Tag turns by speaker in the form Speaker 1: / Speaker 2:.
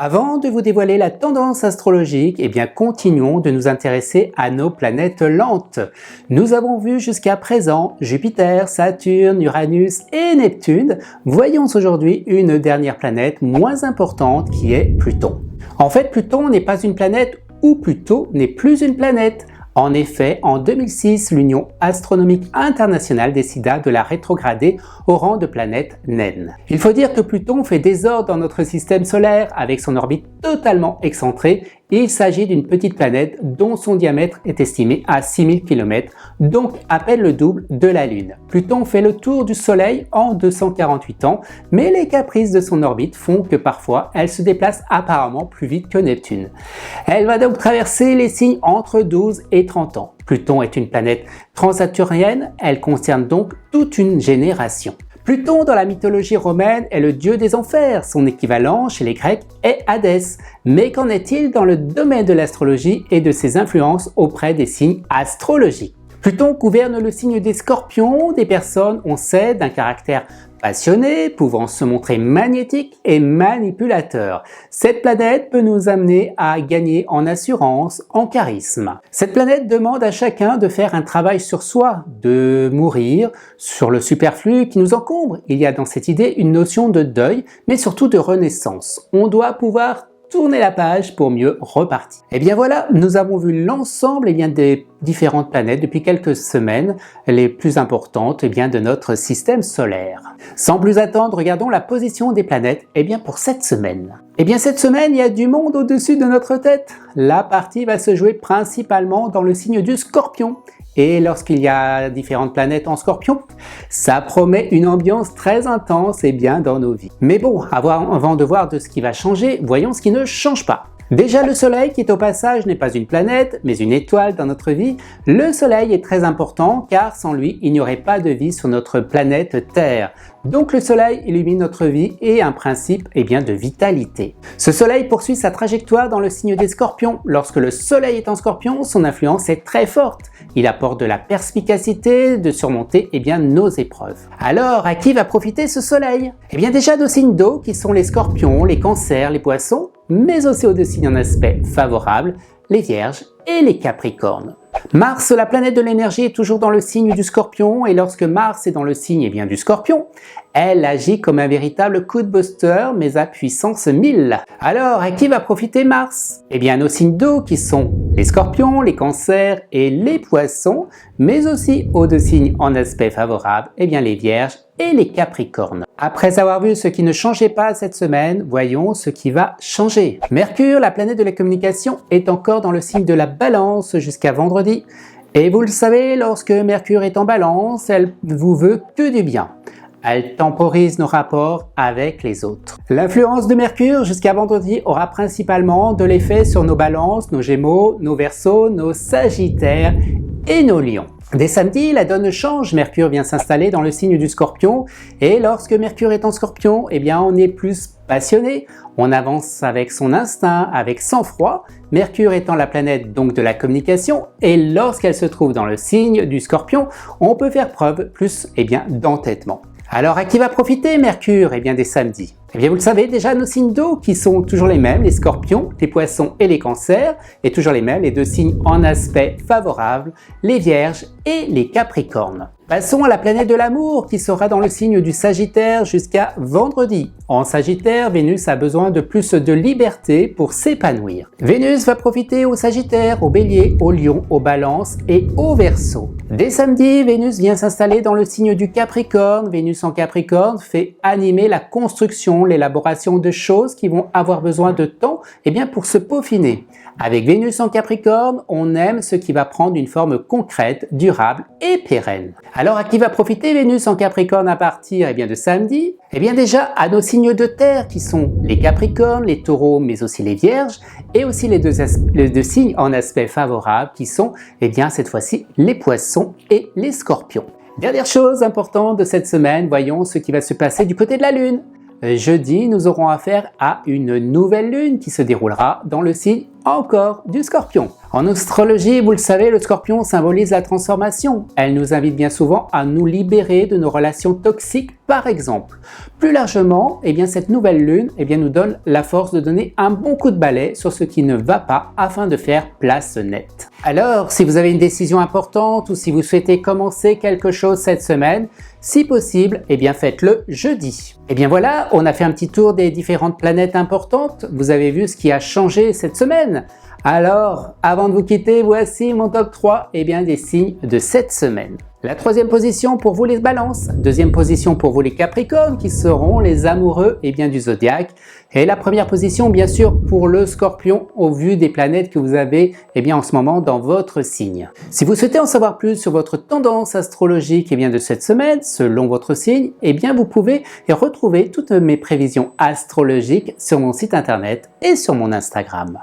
Speaker 1: Avant de vous dévoiler la tendance astrologique, eh bien continuons de nous intéresser à nos planètes lentes. Nous avons vu jusqu'à présent Jupiter, Saturne, Uranus et Neptune. Voyons aujourd'hui une dernière planète moins importante qui est Pluton. En fait, Pluton n'est pas une planète ou plutôt n'est plus une planète. En effet, en 2006, l'Union astronomique internationale décida de la rétrograder au rang de planète naine. Il faut dire que Pluton fait désordre dans notre système solaire avec son orbite totalement excentrée. Il s'agit d'une petite planète dont son diamètre est estimé à 6000 km, donc à peine le double de la Lune. Pluton fait le tour du Soleil en 248 ans, mais les caprices de son orbite font que parfois elle se déplace apparemment plus vite que Neptune. Elle va donc traverser les signes entre 12 et 30 ans. Pluton est une planète transsaturnienne, elle concerne donc toute une génération. Pluton dans la mythologie romaine est le dieu des enfers, son équivalent chez les Grecs est Hadès. Mais qu'en est-il dans le domaine de l'astrologie et de ses influences auprès des signes astrologiques? Pluton gouverne le signe des Scorpions, des personnes, on sait, d'un caractère passionné, pouvant se montrer magnétique et manipulateur. Cette planète peut nous amener à gagner en assurance, en charisme. Cette planète demande à chacun de faire un travail sur soi, de mourir sur le superflu qui nous encombre. Il y a dans cette idée une notion de deuil, mais surtout de renaissance. On doit pouvoir tourner la page pour mieux repartir. Et bien voilà, nous avons vu l'ensemble des différentes planètes depuis quelques semaines, les plus importantes de notre système solaire. Sans plus attendre, regardons la position des planètes pour cette semaine. Cette semaine, il y a du monde au-dessus de notre tête. La partie va se jouer principalement dans le signe du Scorpion. Et lorsqu'il y a différentes planètes en Scorpion, ça promet une ambiance très intense dans nos vies. Mais bon, avant de voir de ce qui va changer, voyons ce qui ne change pas. Déjà, le Soleil qui est au passage n'est pas une planète, mais une étoile dans notre vie. Le Soleil est très important car sans lui, il n'y aurait pas de vie sur notre planète Terre. Donc le Soleil illumine notre vie et un principe de vitalité. Ce Soleil poursuit sa trajectoire dans le signe des Scorpions. Lorsque le Soleil est en Scorpion, son influence est très forte. Il apporte de la perspicacité de surmonter nos épreuves. Alors, à qui va profiter ce Soleil? Déjà nos signes d'eau qui sont les Scorpions, les Cancers, les Poissons, mais aussi aux deux signes en aspect favorable, les Vierges et les Capricornes. Mars, la planète de l'énergie, est toujours dans le signe du Scorpion et lorsque Mars est dans le signe du Scorpion, elle agit comme un véritable coup de booster mais à puissance 1000. Alors, à qui va profiter Mars? Nos signes d'eau qui sont les Scorpions, les Cancers et les Poissons, mais aussi aux deux signes en aspect favorable, les Vierges et les Capricornes. Après avoir vu ce qui ne changeait pas cette semaine, voyons ce qui va changer. Mercure, la planète de la communication, est encore dans le signe de la Balance jusqu'à vendredi. Et vous le savez, lorsque Mercure est en Balance, elle vous veut que du bien. Elle temporise nos rapports avec les autres. L'influence de Mercure jusqu'à vendredi aura principalement de l'effet sur nos balances, nos gémeaux, nos verseaux, nos sagittaires et nos lions. Dès samedi, la donne change, Mercure vient s'installer dans le signe du Scorpion et lorsque Mercure est en Scorpion, on est plus passionné, on avance avec son instinct, avec sang-froid, Mercure étant la planète donc de la communication et lorsqu'elle se trouve dans le signe du Scorpion, on peut faire preuve plus d'entêtement. Alors à qui va profiter Mercure dès samedi? Vous le savez déjà, nos signes d'eau qui sont toujours les mêmes, les Scorpions, les Poissons et les Cancers, et toujours les mêmes, les deux signes en aspect favorable, les Vierges et les Capricornes. Passons à la planète de l'amour qui sera dans le signe du Sagittaire jusqu'à vendredi. En Sagittaire, Vénus a besoin de plus de liberté pour s'épanouir. Vénus va profiter au Sagittaire, au Bélier, au Lion, au Balance et au Verseau. Dès samedi, Vénus vient s'installer dans le signe du Capricorne. Vénus en Capricorne fait animer la construction, l'élaboration de choses qui vont avoir besoin de temps pour se peaufiner. Avec Vénus en Capricorne, on aime ce qui va prendre une forme concrète, durable et pérenne. Alors à qui va profiter Vénus en Capricorne à partir de samedi? Déjà à nos signes de terre qui sont les Capricornes, les Taureaux mais aussi les Vierges et aussi les deux signes en aspect favorable qui sont cette fois-ci les Poissons et les Scorpions. Dernière chose importante de cette semaine, voyons ce qui va se passer du côté de la Lune. jeudi, nous aurons affaire à une nouvelle lune qui se déroulera dans le signe encore du Scorpion. En astrologie, vous le savez, le Scorpion symbolise la transformation. Elle nous invite bien souvent à nous libérer de nos relations toxiques, par exemple. Plus largement, cette nouvelle lune nous donne la force de donner un bon coup de balai sur ce qui ne va pas afin de faire place nette. Alors, si vous avez une décision importante ou si vous souhaitez commencer quelque chose cette semaine, si possible, faites-le jeudi. Voilà, on a fait un petit tour des différentes planètes importantes. Vous avez vu ce qui a changé cette semaine. Alors, avant de vous quitter, voici mon top 3 des signes de cette semaine. La troisième position pour vous les balances, deuxième position pour vous les capricornes qui seront les amoureux du zodiaque et la première position bien sûr pour le scorpion au vu des planètes que vous avez en ce moment dans votre signe. Si vous souhaitez en savoir plus sur votre tendance astrologique de cette semaine selon votre signe, vous pouvez retrouver toutes mes prévisions astrologiques sur mon site internet et sur mon Instagram.